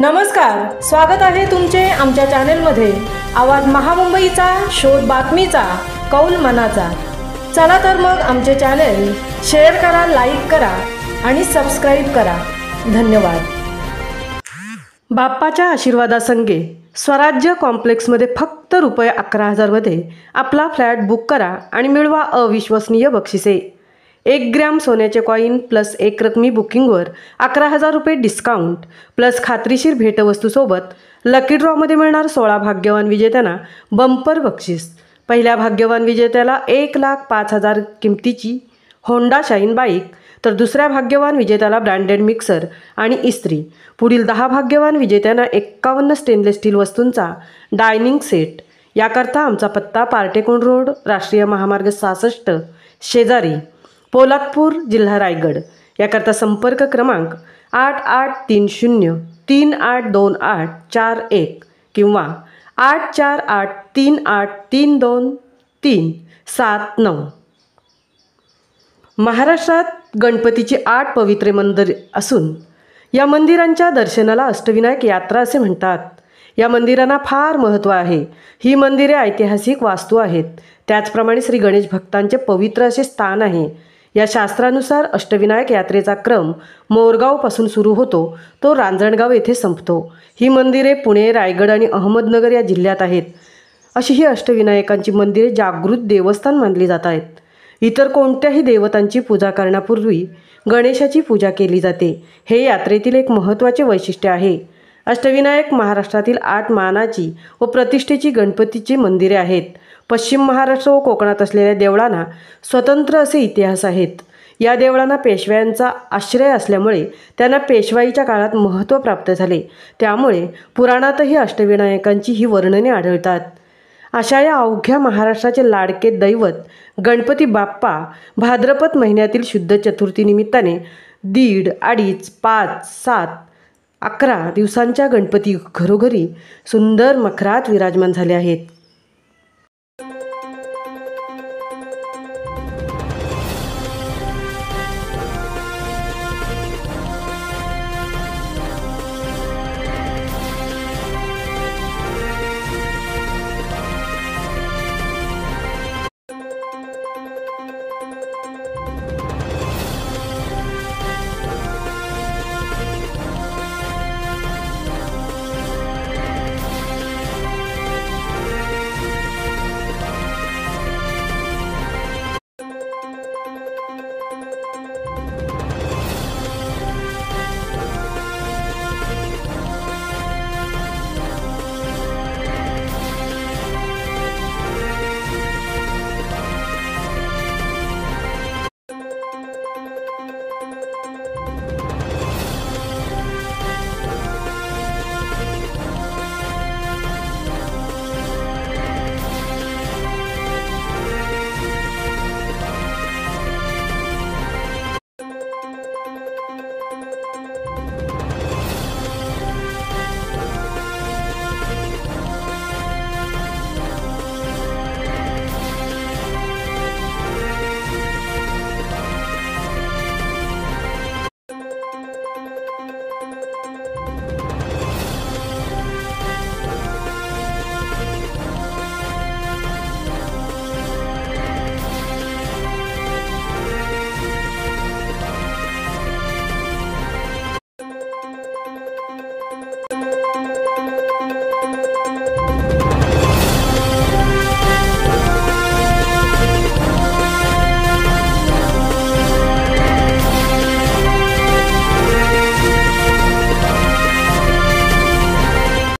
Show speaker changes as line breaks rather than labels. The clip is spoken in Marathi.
नमस्कार, स्वागत आहे तुमचे आमच्या चॅनेलमध्ये। आवाज महामुंबईचा, शोध बातमीचा, कौल मनाचा। चला तर मग आमचे चॅनेल शेअर करा, लाईक करा आणि सबस्क्राईब करा। धन्यवाद। बाप्पाच्या आशीर्वादासंगे स्वराज्य कॉम्प्लेक्समध्ये फक्त ₹11,000 मध्ये आपला फ्लॅट बुक करा आणि मिळवा अविश्वसनीय बक्षिसे। 1 ग्रॅम सोन्याचे कॉईन प्लस 1 रकमी बुकिंगवर ₹11,000 डिस्काउंट प्लस खात्रीशीर भेटवस्तूसोबत लकी ड्रॉमध्ये मिळणार 16 भाग्यवान विजेत्यांना बंपर बक्षीस। पहिल्या भाग्यवान विजेत्याला 1,05,000 किमतीची होंडा शाईन बाईक, तर दुसऱ्या भाग्यवान विजेत्याला ब्रँडेड मिक्सर आणि इस्त्री। पुढील 10 भाग्यवान विजेत्यांना 51 स्टेनलेस स्टील वस्तूंचा डायनिंग सेट। याकरता आमचा पत्ता पार्टेकोन रोड, राष्ट्रीय महामार्ग 66 शेजारी, पोलादपूर, जिल्हा रायगड। याकरता संपर्क क्रमांक 8830382841 किंवा 8483832379। महाराष्ट्रात गणपतीची 8 पवित्र मंदिरे असून या मंदिरांच्या दर्शनाला अष्टविनायक यात्रा असे म्हणतात। या मंदिरांना फार महत्त्व आहे। ही मंदिरे ऐतिहासिक वास्तू आहेत। त्याचप्रमाणे श्री गणेश भक्तांचे पवित्र असे स्थान आहे। या शास्त्रानुसार अष्टविनायक यात्रेचा क्रम मोरगावपासून सुरू होतो, तो रांजणगाव येथे संपतो। ही मंदिरे पुणे, रायगड आणि अहमदनगर या जिल्ह्यात आहेत। अशी ही अष्टविनायकांची मंदिरे जागृत देवस्थान मानली जात आहेत। इतर कोणत्याही देवतांची पूजा करण्यापूर्वी गणेशाची पूजा केली जाते। हे यात्रेतील एक महत्त्वाचे वैशिष्ट्य आहे। अष्टविनायक महाराष्ट्रातील 8 मानाची व प्रतिष्ठेची गणपतीची मंदिरे आहेत। पश्चिम महाराष्ट्र व कोकणात असलेल्या देवळांना स्वतंत्र असे इतिहास आहेत। या देवळांना पेशव्यांचा आश्रय असल्यामुळे त्यांना पेशवाईच्या काळात महत्त्व प्राप्त झाले। त्यामुळे पुराणातही अष्टविनायकांची ही वर्णने आढळतात। अशा या अवघ्या महाराष्ट्राचे लाडके दैवत गणपती बाप्पा भाद्रपद महिन्यातील शुद्ध चतुर्थीनिमित्ताने 1.5, 2.5, 5, 7, 11 दिवसांच्या गणपती घरोघरी सुंदर मखरात विराजमान झाले आहेत।